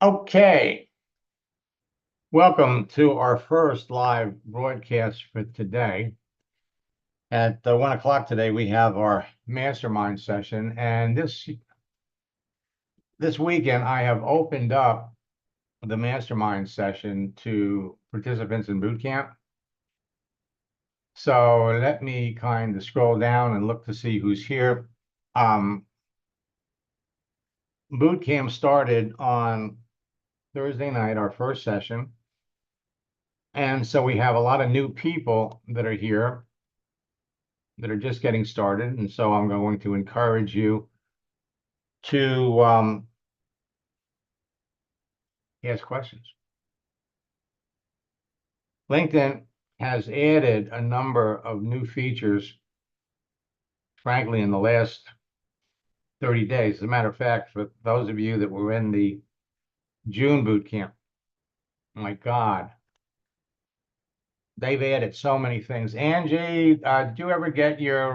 Okay, welcome to our first live broadcast for today. At 1 o'clock today, we have our mastermind session, and this weekend I have opened up the mastermind session to participants in boot camp. So let me kind of scroll down and look to see who's here. Boot camp started on Thursday night, our first session. And so we have a lot of new people that are here that are just getting started. And so I'm going to encourage you to ask questions. LinkedIn has added a number of new features, frankly, in the last 30 days. As a matter of fact, for those of you that were in the June boot camp, my God, they've added so many things. Angie, did you ever get your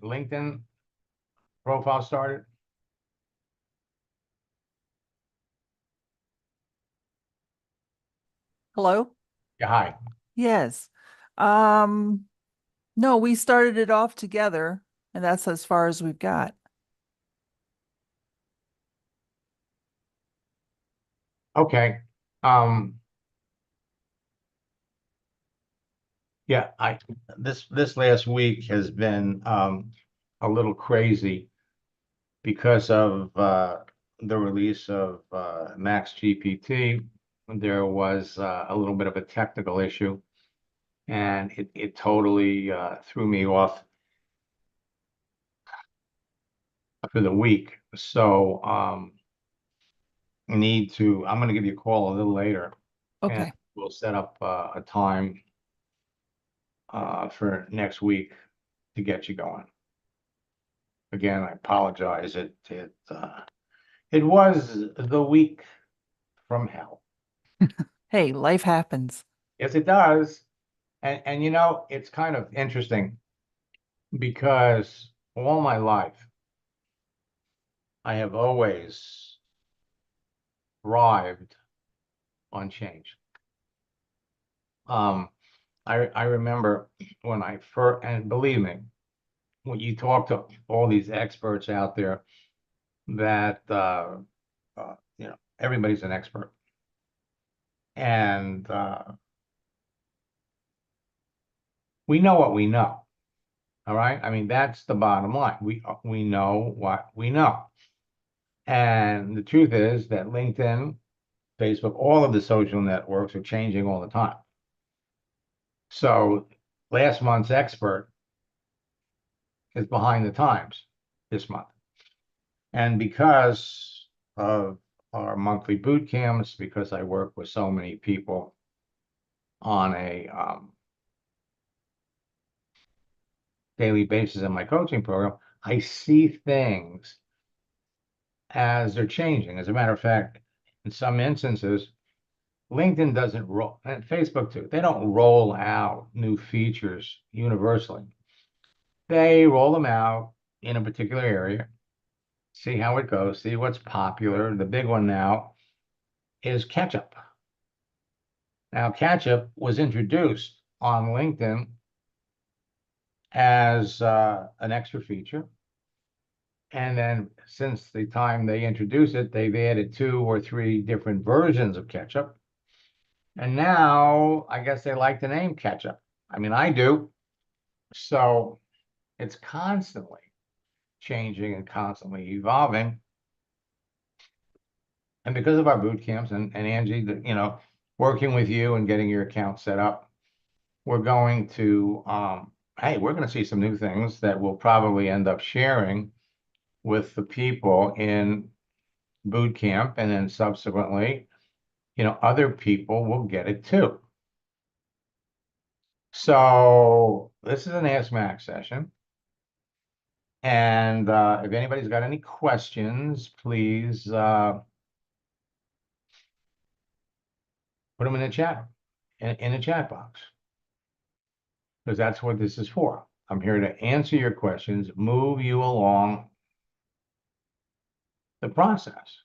LinkedIn profile started? Hello? Yeah, hi. Yes. Um, no, we started it off together, and that's as far as we've got. Okay. Um, Yeah, this last week has been a little crazy because of the release of Max GPT. There was a little bit of a technical issue, and it totally threw me off for the week. So I'm going to give you a call a little later, and Okay. we'll set up a time for next week to get you going. Again, I apologize. It was the week from hell. Hey, life happens. Yes, it does. And you know, it's kind of interesting because all my life I have always thrived on change. Um, I remember when I first, and believe me, when you talk to all these experts out there that everybody's an expert. And we know what we know. All right. I mean, that's the bottom line. We know what we know. And the truth is that LinkedIn, Facebook, all of the social networks are changing all the time. So last month's expert is behind the times this month. And because of our monthly boot camps, because I work with so many people on a daily basis in my coaching program, I see things as they're changing. As a matter of fact, in some instances, LinkedIn doesn't roll, and Facebook too, they don't roll out new features universally. They roll them out in a particular area, see how it goes, see what's popular. The big one now is ketchup. Now, ketchup was introduced on LinkedIn as an extra feature. And then since the time they introduced it, they've added 2 or 3 different versions of ketchup. And now I guess they like the name ketchup. I mean, I do. So it's constantly changing and constantly evolving. And because of our boot camps and Angie, working with you and getting your account set up, we're going to, hey, we're going to see some new things that we'll probably end up sharing with the people in boot camp. And then subsequently, other people will get it too. So this is an Ask Max session. And if anybody's got any questions, please put them in the chat, in the chat box, because that's what this is for. I'm here to answer your questions, move you along the process.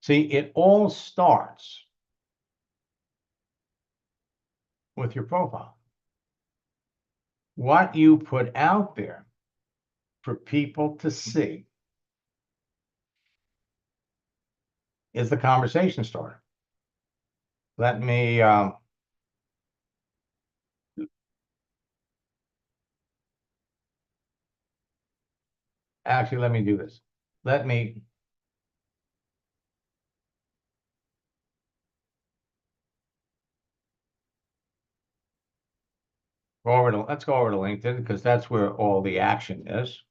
See, it all starts with your profile. What you put out there for people to see is the conversation starter. Let me actually let me do this. Let me go over to let's go over to LinkedIn because that's where all the action is.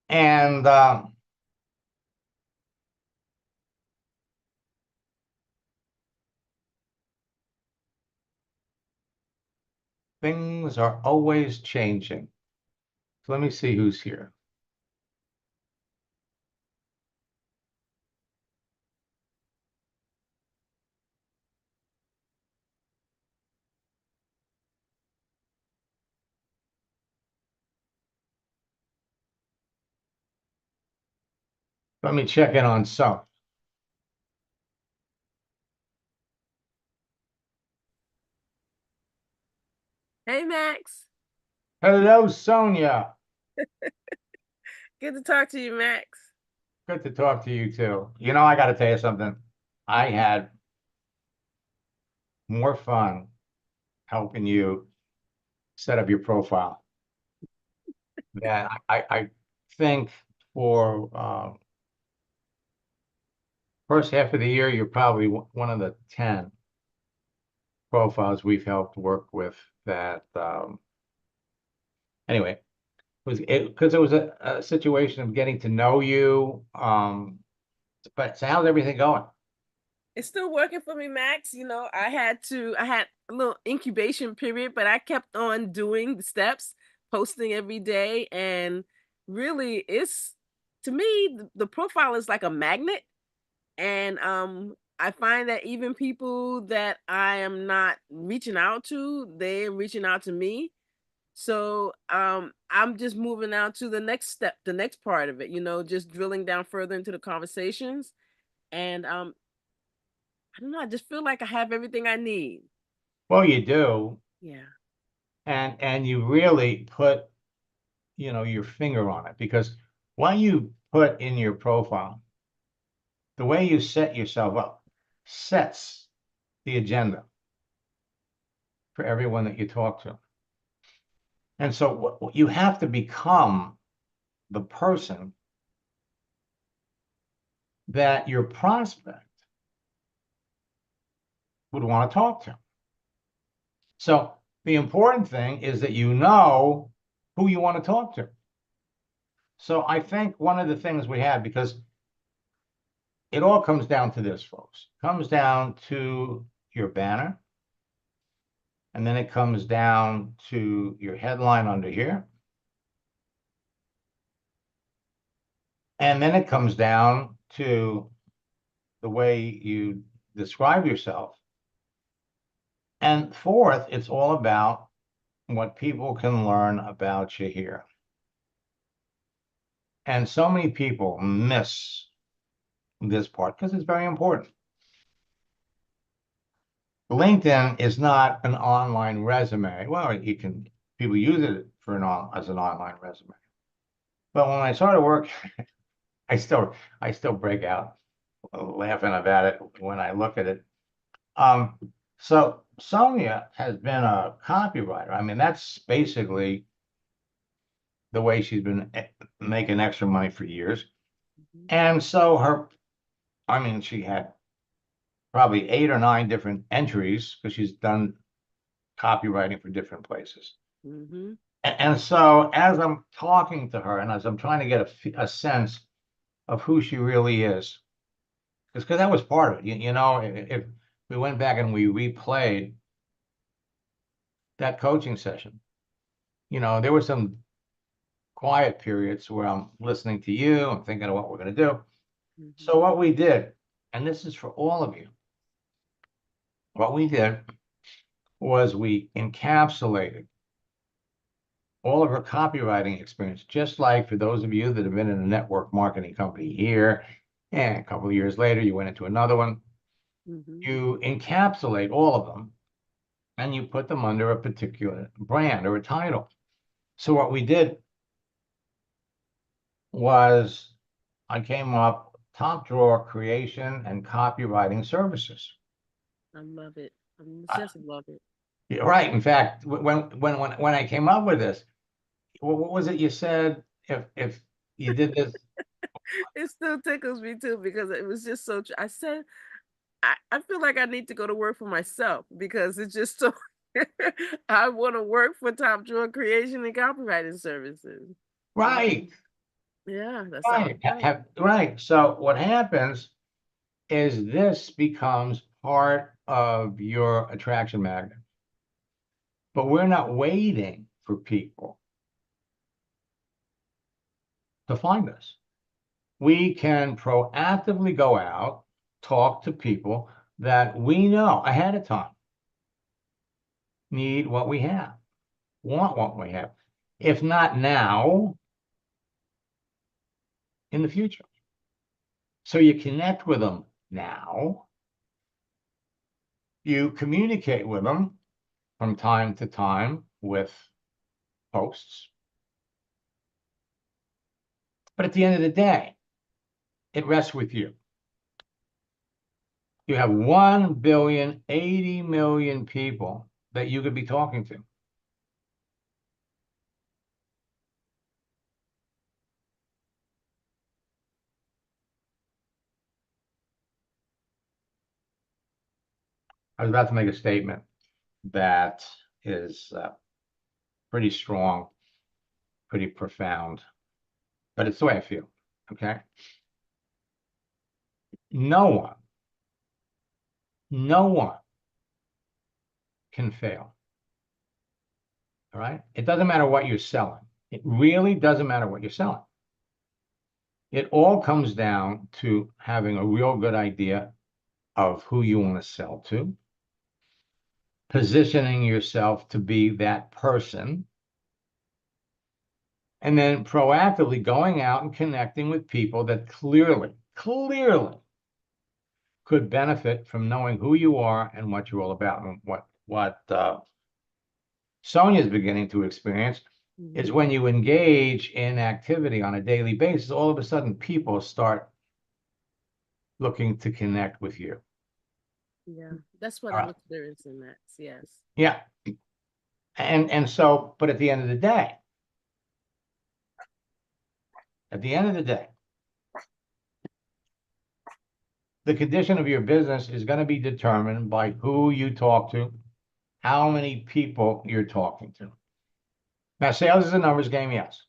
And things are always changing. So let me see who's here. Let me check in on some. Hey, Max. Hello, Sonia. Good to talk to you, Max. Good to talk to you too. You know, I got to tell you something. I had more fun helping you set up your profile than I think for first half of the year, you're probably one of the 10 profiles we've helped work with that. Anyway, was it because it was a situation of getting to know you. But so how's everything going? It's still working for me, Max. You know, I had a little incubation period, but I kept on doing the steps, posting every day. And really, it's to me, the profile is like a magnet. And I find that even people that I am not reaching out to, they're reaching out to me. So I'm just moving on to the next step, the next part of it, you know, just drilling down further into the conversations. And I don't know, I just feel like I have everything I need. Well, you do, Yeah. and you really put, you know, your finger on it because what you put in your profile, the way you set yourself up, sets the agenda for everyone that you talk to. And so you have to become the person that your prospect would want to talk to. So the important thing is that you know who you want to talk to. So I think one of the things we had, because it all comes down to this, folks, comes down to your banner, and then it comes down to your headline under here. And then it comes down to the way you describe yourself. And fourth, it's all about what people can learn about you here. And so many people miss this part because it's very important. LinkedIn is not an online resume. Well, you can people use it for as an online resume. But when I started work, I still break out laughing about it when I look at it. So Sonia has been a copywriter. I mean, that's basically the way she's been making extra money for years. Mhm. And so I mean, she had probably 8 or 9 different entries because she's done copywriting for different places. Mm-hmm. And so as I'm talking to her and as I'm trying to get a sense of who she really is, because that was part of it. You know, if we went back and we replayed that coaching session, you know, there were some quiet periods where I'm listening to you, I'm thinking of what we're going to do. Mm-hmm. So what we did, and this is for all of you, what we did was we encapsulated all of her copywriting experience, just like for those of you that have been in a network marketing company here, and a couple of years later, you went into another one, you encapsulate all of them and you put them under a particular brand or a title. So what we did was I came up top drawer creation and copywriting services. I love it. I I- just love it. Right. In fact, when I came up with this, what was it you said? If you did this, It still tickles me too because it was just so I said I feel like I need to go to work for myself because it's just so I want to work for Top Drawer Creation and Copywriting Services. right, Yeah, that's how right, it goes. right. So what happens is this becomes part of your attraction magnet, but we're not waiting for people to find us. We can proactively go out, talk to people that we know ahead of time need what we have, want what we have. If not now, in the future. So you connect with them now. You communicate with them from time to time with posts. But at the end of the day, it rests with you. You have 1,080,000,000 people that you could be talking to. I was about to make a statement that is pretty strong, pretty profound, but it's the way I feel. Okay. No one can fail. All right. It doesn't matter what you're selling. It really doesn't matter what you're selling. It all comes down to having a real good idea of who you want to sell to, positioning yourself to be that person, and then proactively going out and connecting with people that clearly could benefit from knowing who you are and what you're all about. And what Sonia's beginning to experience is when you engage in activity on a daily basis, all of a sudden people start looking to connect with you. Yeah, that's what I'm experiencing, Max. Yes. Yeah. And so, but at the end of the day, the condition of your business is going to be determined by who you talk to, how many people you're talking to. Now, sales is a numbers game, yes.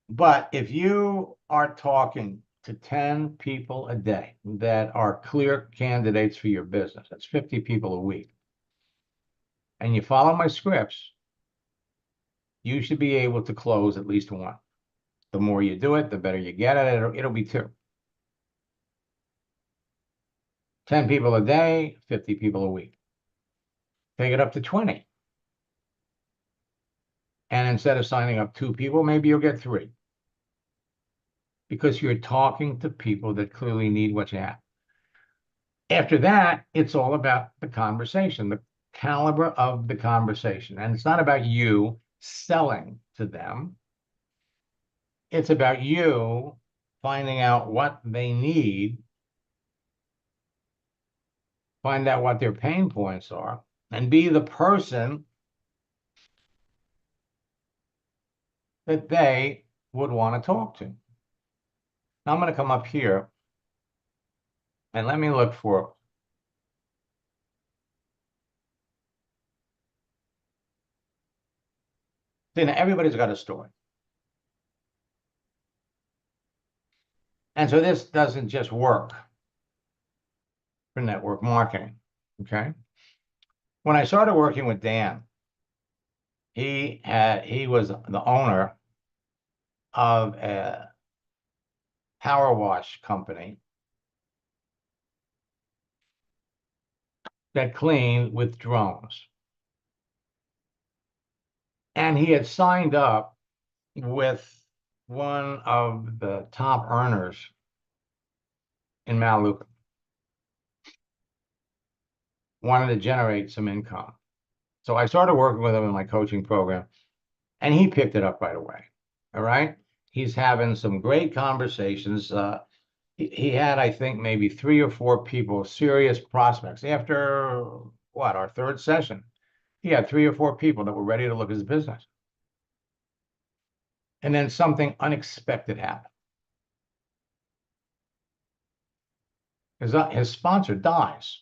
But if you are talking to 10 people a day that are clear candidates for your business, that's 50 people a week, and you follow my scripts, you should be able to close at least one. The more you do it, the better you get at it. It'll be two. 10 people a day, 50 people a week. Take it up to 20. And instead of signing up 2 people, maybe you'll get 3. Because you're talking to people that clearly need what you have. After that, it's all about the conversation, the caliber of the conversation. And it's not about you selling to them. It's about you finding out what they need, find out what their pain points are, and be the person that they would want to talk to. Now I'm going to come up here and let me look for see, now everybody's got a story. And so this doesn't just work for network marketing. Okay. When I started working with Dan, he was the owner of a power wash company that cleaned with drones. And he had signed up with one of the top earners in Melaleuca. Wanted to generate some income. So I started working with him in my coaching program, and he picked it up right away. All right. He's having some great conversations. He had, I think, maybe 3 or 4 people, serious prospects. After what, our third session, he had 3 or 4 people that were ready to look at his business. And then something unexpected happened. His sponsor dies.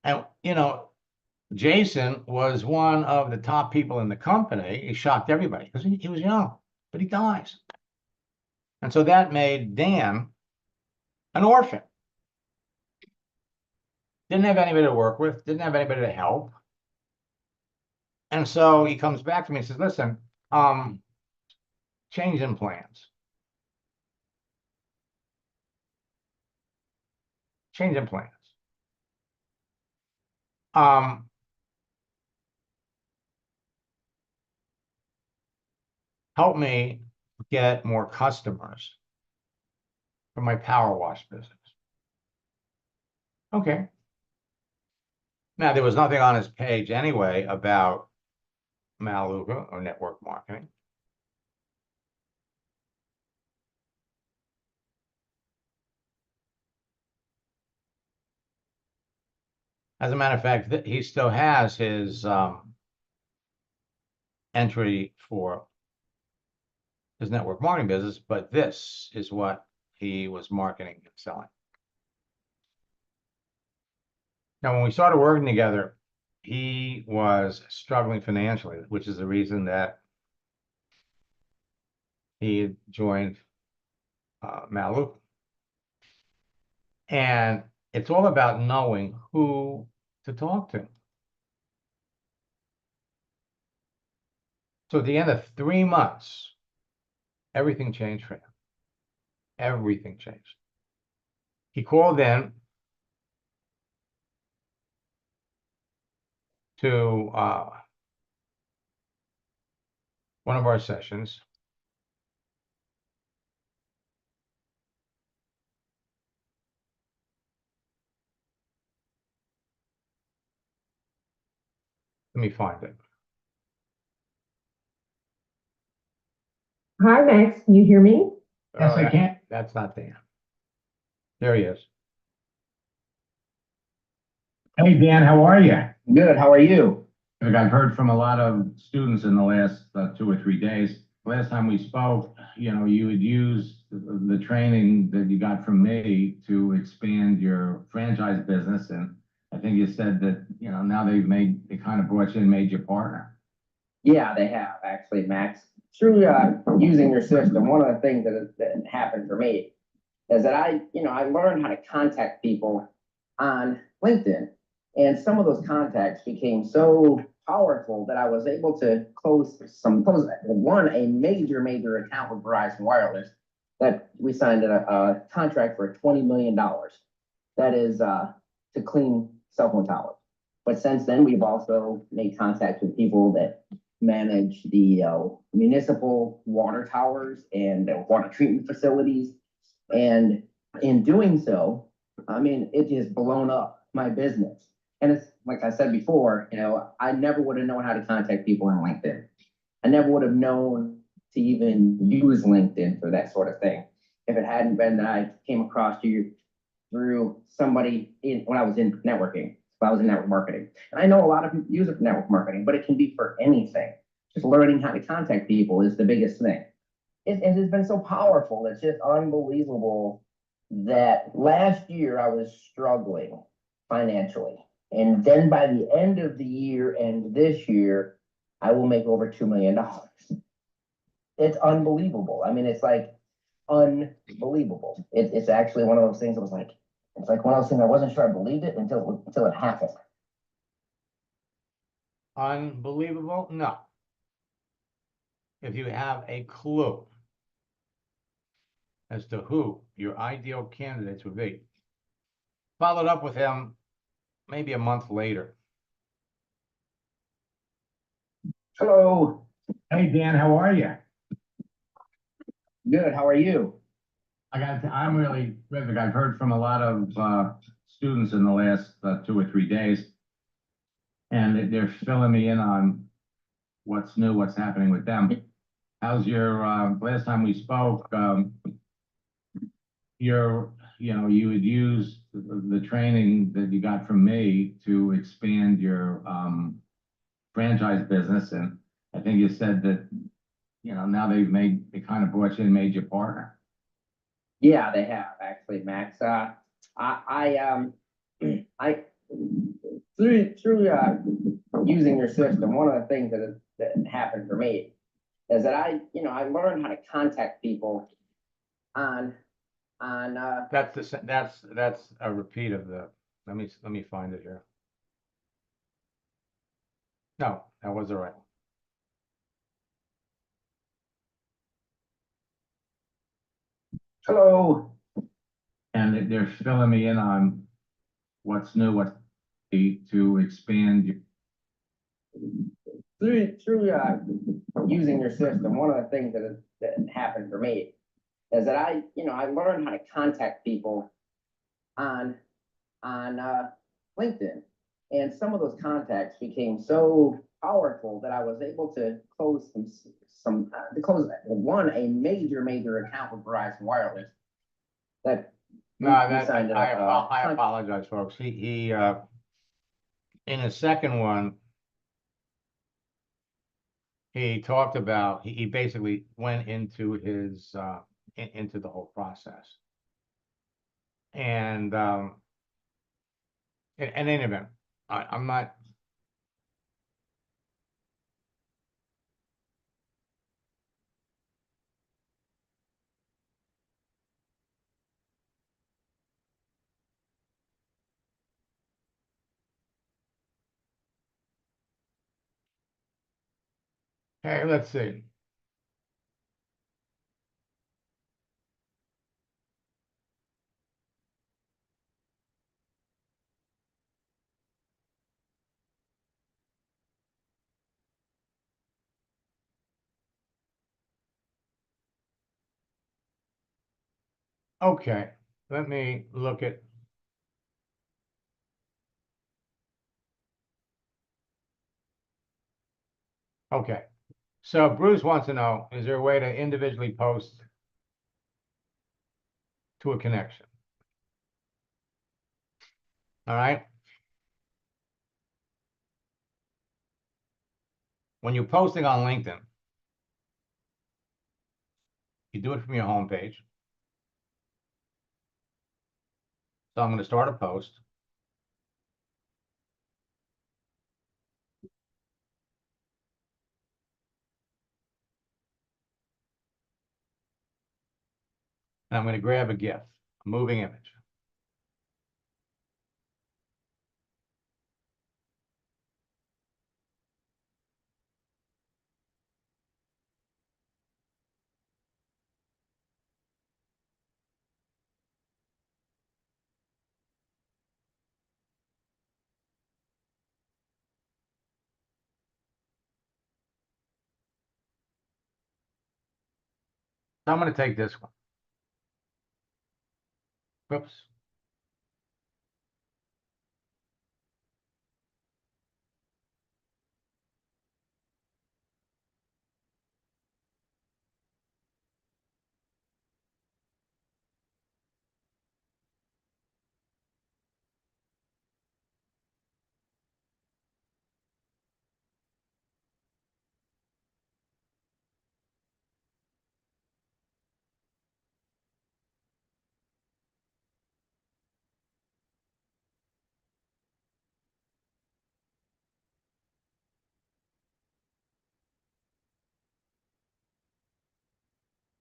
And, Jason was one of the top people in the company. He shocked everybody because he was young, but he dies. And so that made Dan an orphan. Didn't have anybody to work with, didn't have anybody to help. And so he comes back to me and says, listen, change in plans. Change in plans. Help me get more customers for my power wash business. Okay. Now, there was nothing on his page anyway about Melaleuca or network marketing. As a matter of fact, he still has his entry for his network marketing business, but this is what he was marketing and selling. Now, when we started working together, he was struggling financially, which is the reason that he joined Melaleuca. And it's all about knowing who to talk to. So at the end of 3 months, everything changed for him. Everything changed. He called in to one of our sessions. Let me find it. Hi, Max. Can you hear me? Yes, I can. That's not Dan. There he is. Hey, Dan, how are you? Good. How are you? Look, I've heard from a lot of students in the last 2 or 3 days. Last time we spoke, you had used the training that you got from me to expand your franchise business. And I think you said that, now they kind of brought you and made you partner. Yeah, they have actually, Max. Through using your system, one of the things that happened for me is that I learned how to contact people on LinkedIn, and some of those contacts became so powerful that I was able to close a major account with Verizon Wireless that we signed a contract for $20 million. That is to clean cell phone towers. But since then, we've also made contact with people that manage the municipal water towers and water treatment facilities. And in doing so, it has blown up my business. And it's like I said before, I never would have known how to contact people on LinkedIn. I never would have known to even use LinkedIn for that sort of thing if it hadn't been that I came across you through somebody when I was in networking. I was in network marketing. And I know a lot of people use it for network marketing, but it can be for anything. Just learning how to contact people is the biggest thing. It has been so powerful. It's just unbelievable that last year I was struggling financially. And then by the end of the year and this year, I will make over $2 million. It's unbelievable. It's like unbelievable. It's actually one of those things that was like, it's like one of those things I wasn't sure I believed it until it happened. Unbelievable? No. If you have a clue as to who your ideal candidates would be, followed up with him maybe a month later. Hello. Hey, Dan, how are you? Good. How are you? I'm really terrific. I've heard from a lot of students in the last 2 or 3 days, and they're filling me in on what's new, what's happening with them. How's your last time we spoke? You had used the training that you got from me to expand your franchise business, and I think you said that now they kind of brought you and made you partner. Yeah, they have actually, Max. I through using your system, one of the things that happened for me is that I learned how to contact people on That's a repeat of the. Let me find it here. No, that was the right one. hello. And they're filling me in on what's new, what's to expand. Through using your system, one of the things that happened for me is that I learned how to contact people on LinkedIn, and some of those contacts became so powerful that I was able to close a major account with Verizon Wireless. That No, we signed I up. apologize, folks. He in the second one, he talked about, he basically went into his into the whole process. And in any event, I'm not. Hey, let's see. Okay, let me look at. Okay, so Bruce wants to know, is there a way to individually post to a connection? All right. When you're posting on LinkedIn, you do it from your homepage. So I'm going to start a post. And I'm going to grab a GIF, a moving image. So I'm going to take this one. Whoops.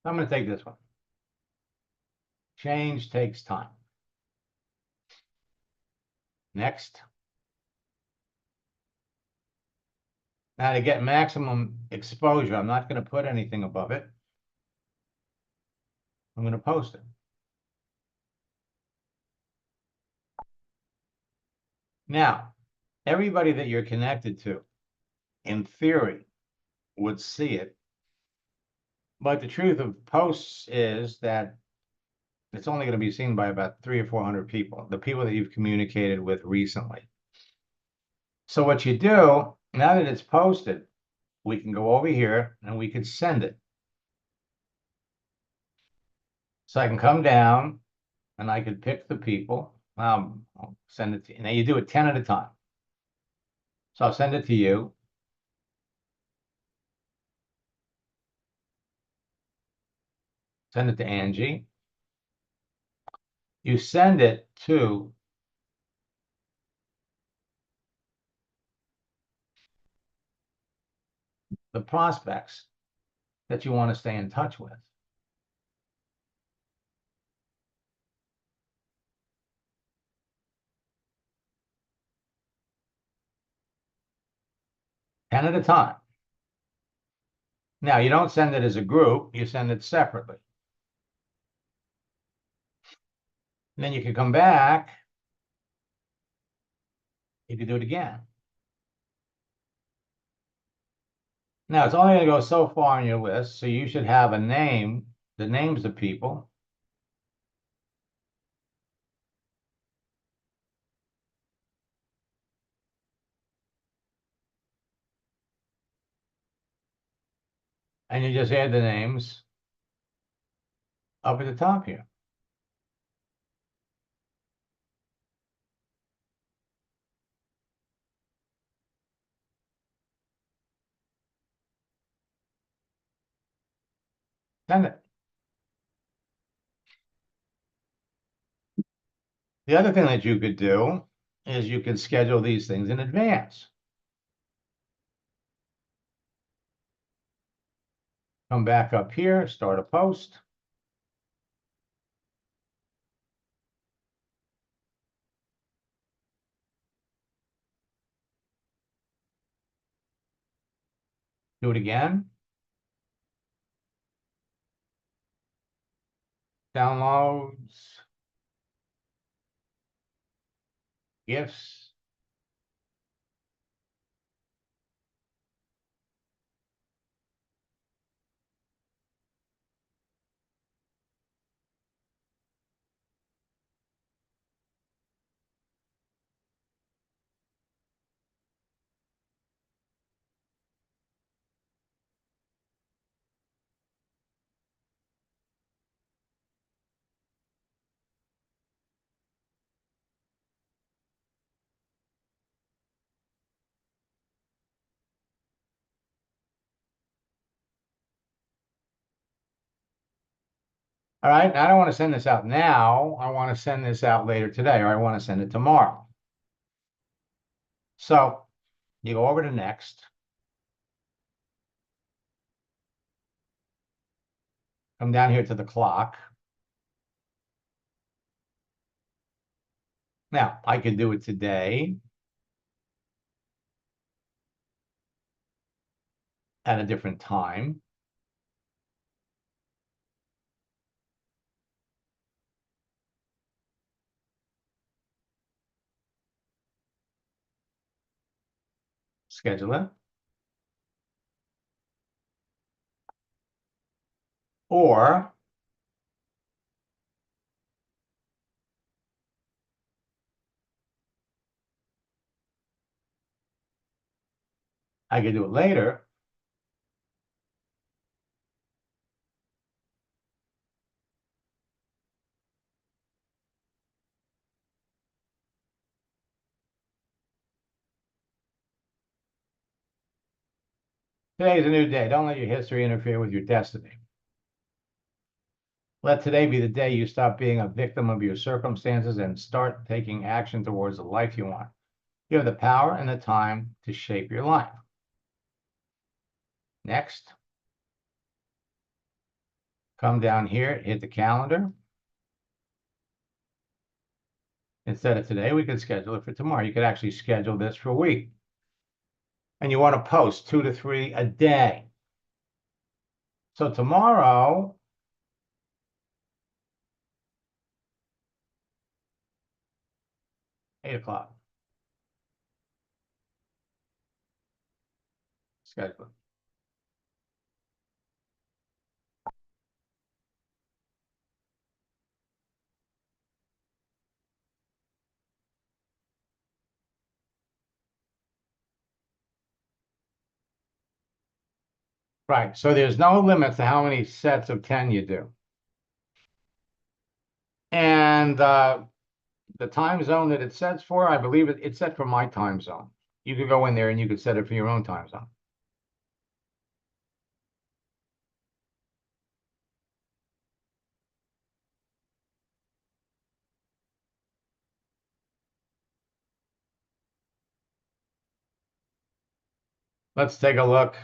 I'm going to take this one. Change takes time. Next. Now to get maximum exposure, I'm not going to put anything above it. I'm going to post it. Now, everybody that you're connected to, in theory, would see it. But the truth of posts is that it's only going to be seen by about 300 or 400 people, the people that you've communicated with recently. So what you do, now that it's posted, we can go over here and we can send it. So I can come down and I could pick the people. I'll send it to you. Now you do it 10 at a time. So I'll send it to you. Send it to Angie. You send it to the prospects that you want to stay in touch with. Ten at a time. Now, you don't send it as a group, you send it separately. And then you can come back, you can do it again. Now, it's only going to go so far on your list, so you should have a name, the names of people. And you just add the names up at the top here. Send it. The other thing that you could do is you could schedule these things in advance. Come back up here, start a post. Do it again. Downloads. Gifts. All right, I don't want to send this out now. I want to send this out later today, or I want to send it tomorrow. So you go over to next. Come down here to the clock. Now, I could do it today at a different time. Schedule it. Or I could do it later. Today's a new day. Don't let your history interfere with your destiny. Let today be the day you stop being a victim of your circumstances and start taking action towards the life you want. You have the power and the time to shape your life. Next. Come down here, hit the calendar. Instead of today, we could schedule it for tomorrow. You could actually schedule this for a week. And you want to post 2 to 3 a day. So tomorrow, (8:00). Schedule it. Right. So there's no limit to how many sets of 10 you do. And the time zone that it sets for, I believe it's set for my time zone. You could go in there and you could set it for your own time zone. Let's take a look.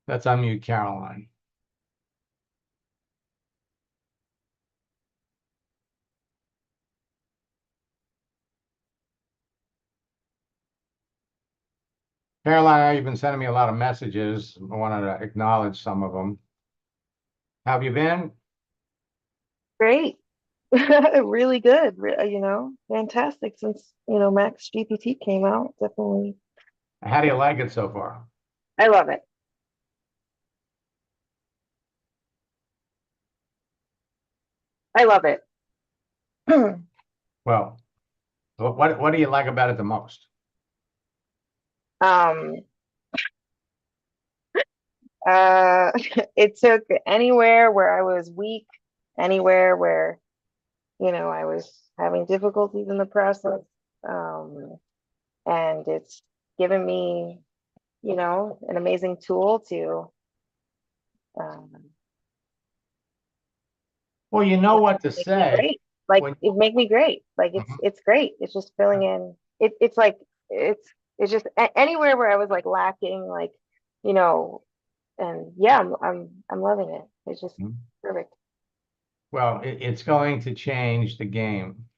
Let's unmute Caroline. Caroline, you've been sending me a lot of messages. I wanted to acknowledge some of them. How have you been? Great. Really good. Fantastic since, Max GPT came out. Definitely. How do you like it so far? I love it. I love it. Well, what do you like about it the most? Um, it took anywhere where I was weak, anywhere where, I was having difficulties in the process. And it's given me, an amazing tool to um, Well, you know what to make me say. great. Like when- it make me great. Like Mhm. it's great. It's just filling in. It's like it's just anywhere where I was like lacking, like, and yeah, I'm loving it. It's just Mhm. perfect. Well, it's going to change the game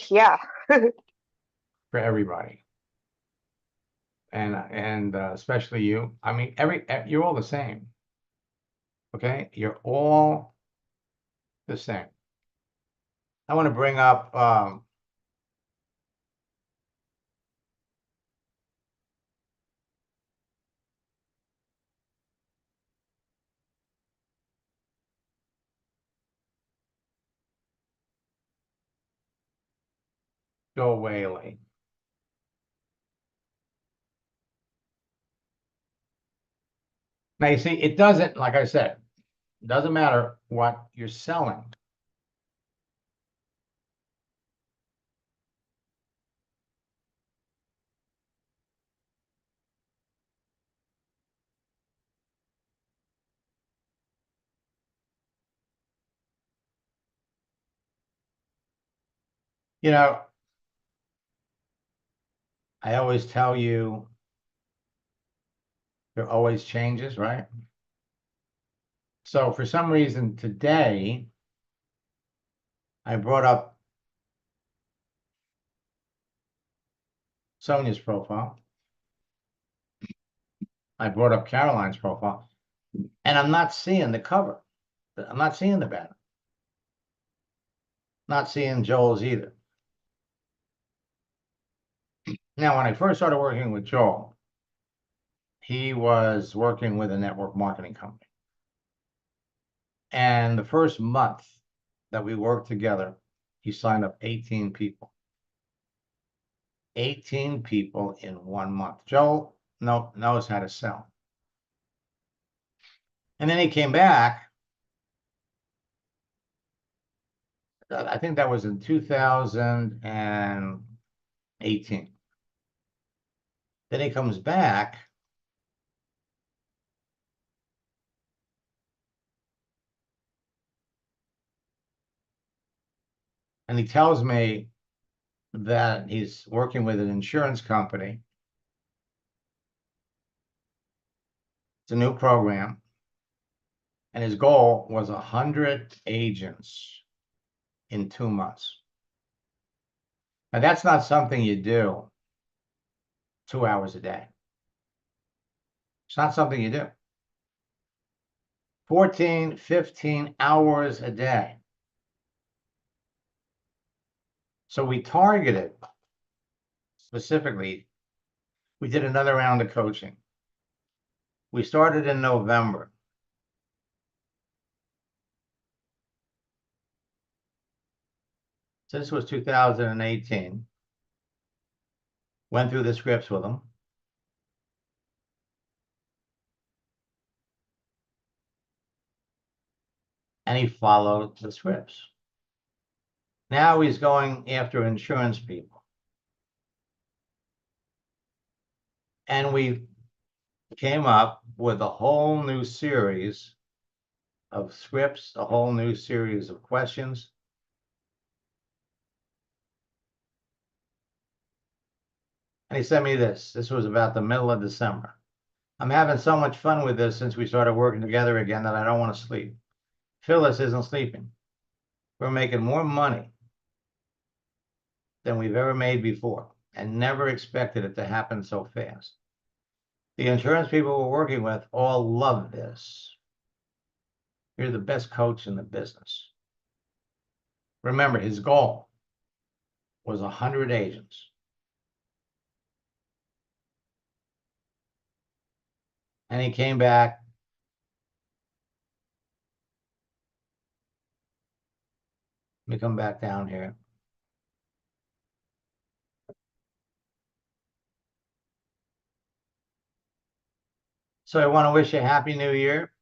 Yeah. for everybody. And especially you. I mean, you're all the same. Okay? You're all the same. I want to bring up Joe Whaley. Now you see, it doesn't, like I said, it doesn't matter what you're selling. You know, I always tell you there always changes, right? So for some reason today, I brought up Sonia's profile. I brought up Caroline's profile, and I'm not seeing the cover. I'm not seeing the banner. Not seeing Joel's either. Now, when I first started working with Joel, he was working with a network marketing company. And the first month that we worked together, he signed up 18 people. 18 people in 1 month. Joel knows how to sell. And then he came back. I think that was in 2018. Then he comes back. And he tells me that he's working with an insurance company. It's a new program. And his goal was 100 agents in 2 months. Now, that's not something you do 2 hours a day. It's not something you do. 14, 15 hours a day. So we targeted specifically, we did another round of coaching. We started in November. So this was 2018. Went through the scripts with him. And he followed the scripts. Now he's going after insurance people. And we came up with a whole new series of scripts, a whole new series of questions. And he sent me this. This was about the middle of December. I'm having so much fun with this since we started working together again that I don't want to sleep. Phyllis isn't sleeping. We're making more money than we've ever made before and never expected it to happen so fast. The insurance people we're working with all love this. You're the best coach in the business. Remember, his goal was 100 agents. And he came back. Let me come back down here. So I want to wish you a happy new year.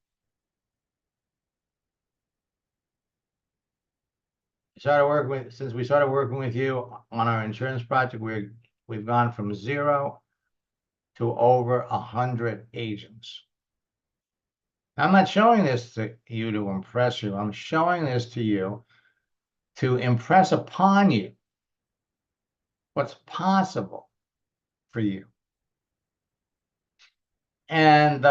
Since we started working with you on our insurance project, we've gone from 0 to over 100 agents. I'm not showing this to you to impress you. I'm showing this to you to impress upon you what's possible for you. And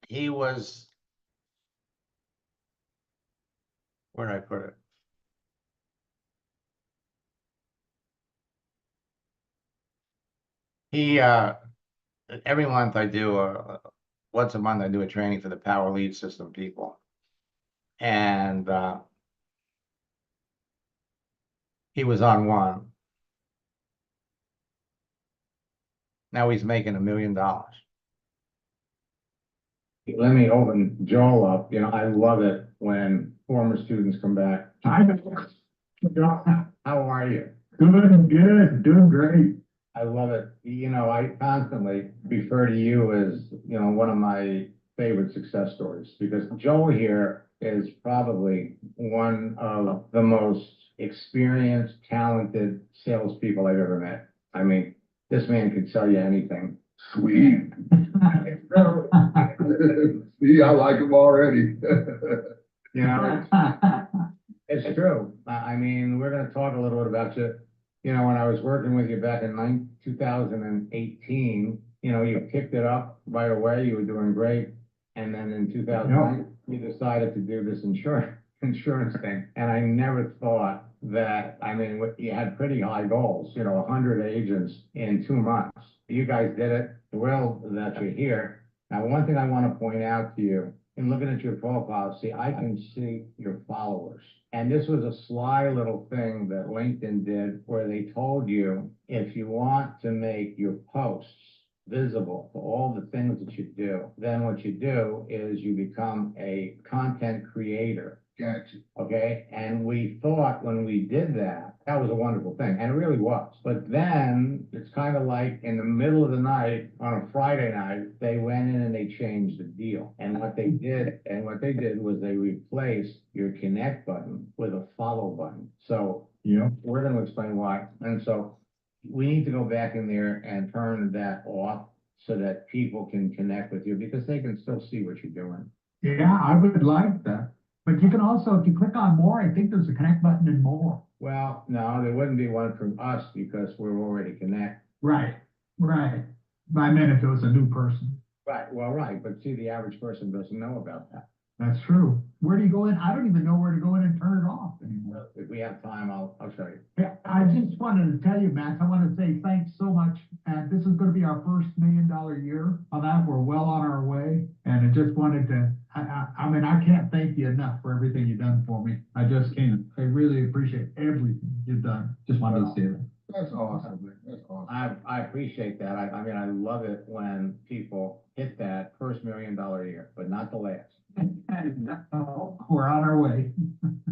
he was, where did I put it? He, every month I do once a month I do a training for the Power Lead System people. And he was on one. Now he's making $1 million. Let me open Joel up. You know, I love it when former students come back. Hi, Joel. How are you? Good, doing great. I love it. You know, I constantly refer to you as, you know, one of my favorite success stories because Joel here is probably one of the most experienced, talented salespeople I've ever met. I mean, this man could sell you anything. Sweet. See, I like him already. You know, it's true. I mean, we're going to talk a little bit about you. You know, when I was working with you back in 2018, you know, you picked it up right away. You were doing great. And then in 2009, you decided to do this insurance thing. And I never thought that, I mean, you had pretty high goals, you know, 100 agents in 2 months. You guys did it. Thrilled that you're here. Now, one thing I want to point out to you, in looking at your profile, see, I can see your followers. And this was a sly little thing that LinkedIn did where they told you, if you want to make your posts visible for all the things that you do, then what you do is you become a content creator. Gotcha. Okay, and we thought when we did that, that was a wonderful thing, and it really was. But then it's kind of like in the middle of the night on a Friday night, they went in and they changed the deal. And what they did was they replaced your connect button with a follow button. So we're going to explain why. And so we need to go back in there and turn that off so that people can connect with you because they can still see what you're doing. Yeah, I would like that. But you can also, if you click on more, I think there's a connect button and more. Well, no, there wouldn't be one from us because we're already connected. Right. But I meant if it was a new person. Right, well, right, but see, the average person doesn't know about that. That's true. Where do you go in? I don't even know where to go in and turn it off anymore. If we have time, I'll show you. Yeah, I just wanted to tell you, Max, I want to say thanks so much. And this is going to be our first $1 million year on that. We're well on our way. And I just wanted to, I mean, I can't thank you enough for everything you've done for me. I just can't. I really appreciate everything you've done. Just wanted to say that. That's awesome, man. That's awesome. I appreciate that. I mean, I love it when people hit that first $1 million year, but not the last. We're on our way.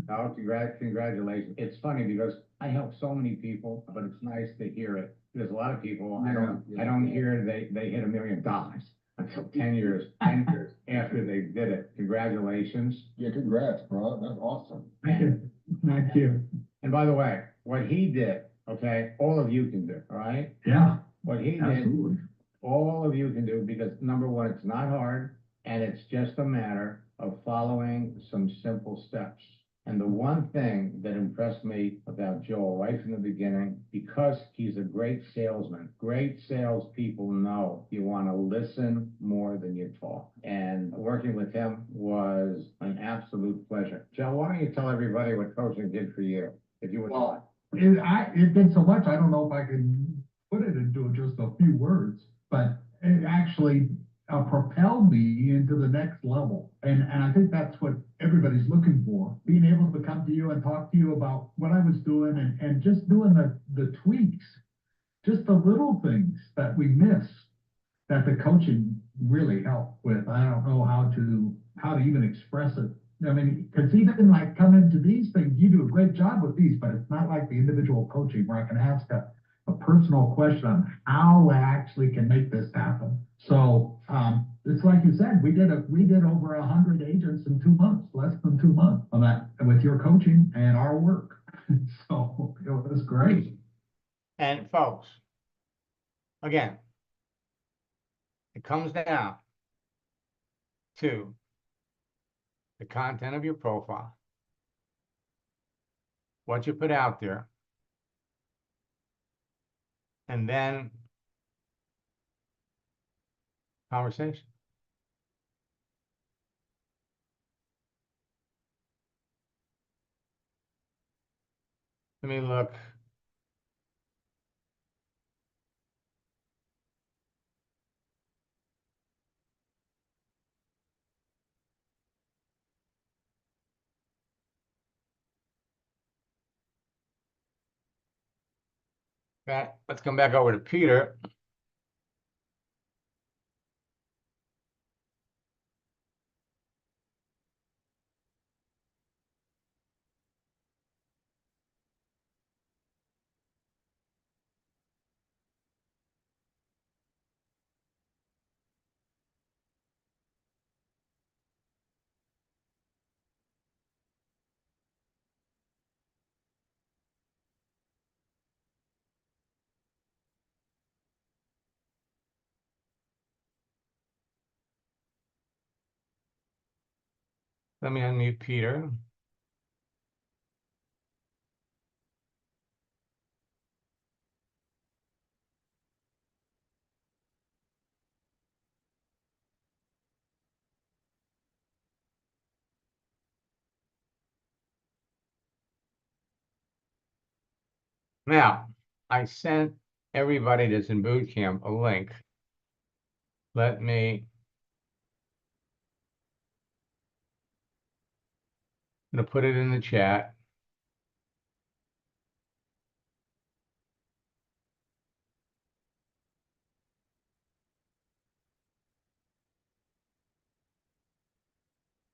No, congratulations. It's funny because I help so many people, but it's nice to hear it. There's a lot of people, I don't hear they hit $1 million until 10 years after they did it. Congratulations. Yeah, congrats, bro. That's awesome. Thank you. And by the way, what he did, okay, all of you can do, all right? Yeah, What he did, absolutely. all of you can do, because number one, it's not hard, and it's just a matter of following some simple steps. And the one thing that impressed me about Joel right from the beginning, because he's a great salesman, great salespeople know you want to listen more than you talk. And working with him was an absolute pleasure. Joe, why don't you tell everybody what coaching did for you, if you would. Well, it did so much, I don't know if I can put it into just a few words, but it actually propelled me into the next level. And I think that's what everybody's looking for, being able to come to you and talk to you about what I was doing and just doing the tweaks, just the little things that we miss that the coaching really helped with. I don't know how to even express it. I mean, because even like coming to these things, you do a great job with these, but it's not like the individual coaching where I can ask a personal question on how I actually can make this happen. So it's like you said, we did over 100 agents in 2 months, less than 2 months on that with your coaching and our work. So it was great. And folks, again, it comes down to the content of your profile, what you put out there, and then conversation. Let me look. Let's come back over to Peter. Let me unmute Peter. Now, I sent everybody that's in boot camp a link. Let me, I'm gonna put it in the chat.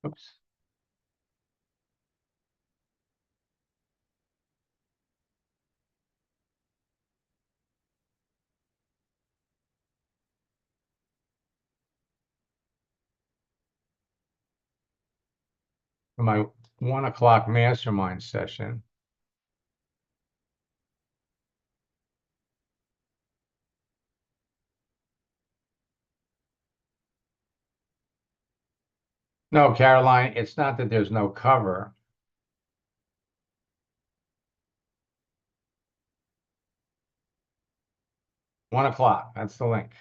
Oops. For my 1 o'clock mastermind session. No, Caroline, it's not that there's no cover. One o'clock, that's the link. . . . . . . . . . . . . . . . . . . . . . . . . . . . . . . . . . . . . . . . . . . . . . . . . . . . . . . . . . . .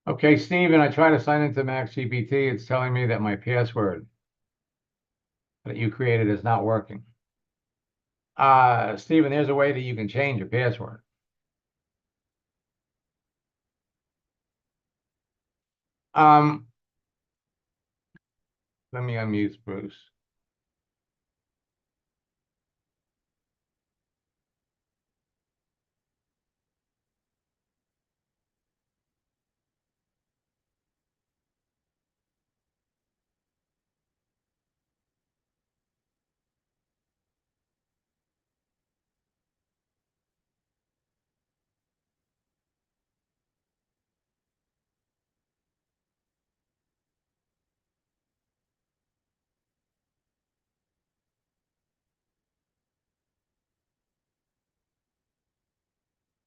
Okay, Steven, I try to sign into MaxGPT. It's telling me that my password that you created is not working. Steven, there's a way that you can change your password. Let me unmute Bruce.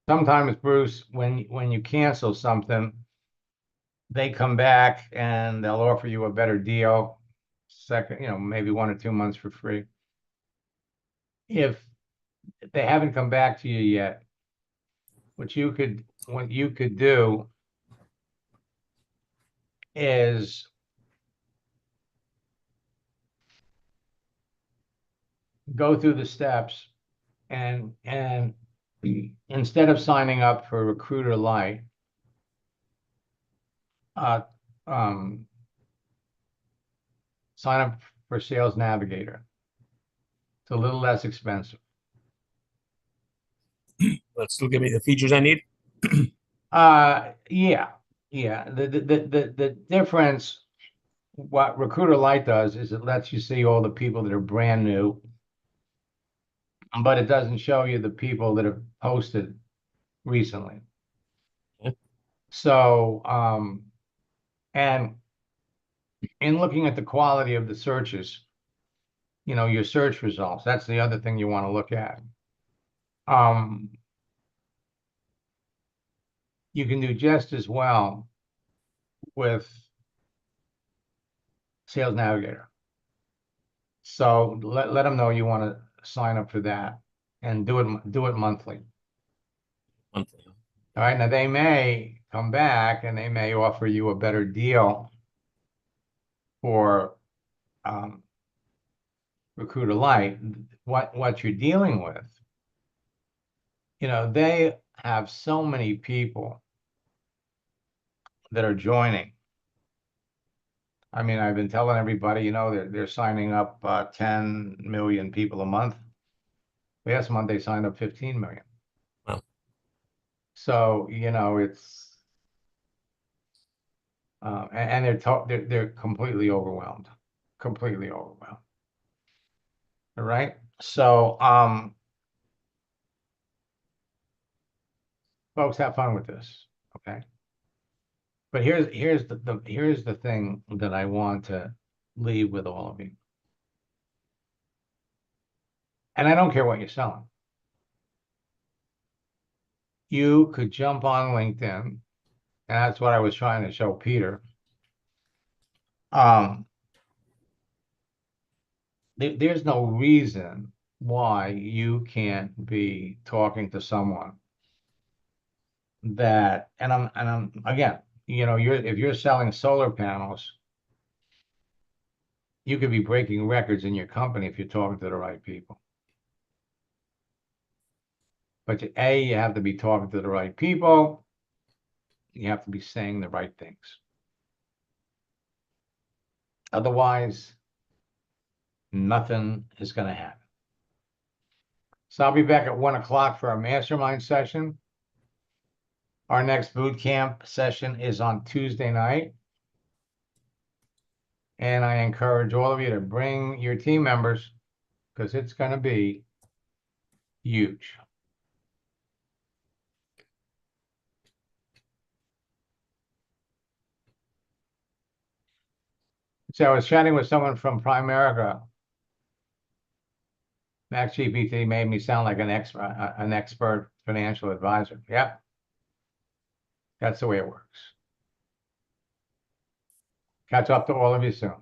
Sometimes, Bruce, when you cancel something, they come back and they'll offer you a better deal. Second, maybe 1 or 2 months for free. If they haven't come back to you yet, what you could do is go through the steps and instead of signing up for Recruiter Lite, sign up for Sales Navigator. It's a little less expensive. But still give me the features I need. Yeah. The difference, what Recruiter Lite does is it lets you see all the people that are brand new, but it doesn't show you the people that have posted recently. Yeah. So, and in looking at the quality of the searches, your search results, that's the other thing you want to look at. You can do just as well with Sales Navigator. So let them know you want to sign up for that and do it monthly. Monthly. All right. Now they may come back and they may offer you a better deal for Recruiter Lite. What you're dealing with, they have so many people that are joining. I mean, I've been telling everybody, they're signing up 10 million people a month. Last month they signed up 15 million. Wow. So, it's and they're completely overwhelmed. Completely overwhelmed. All right. So, folks, have fun with this. Okay. But here's the thing that I want to leave with all of you. And I don't care what you're selling. You could jump on LinkedIn, and that's what I was trying to show Peter. There's no reason why you can't be talking to someone that, and I'm again, if you're selling solar panels, you could be breaking records in your company if you're talking to the right people. But you have to be talking to the right people. You have to be saying the right things. Otherwise, nothing is going to happen. So I'll be back at 1 o'clock for our mastermind session. Our next boot camp session is on Tuesday night. And I encourage all of you to bring your team members because it's going to be huge. So I was chatting with someone from Primerica. MaxGPT made me sound like an expert financial advisor. Yep. That's the way it works. Catch up to all of you soon.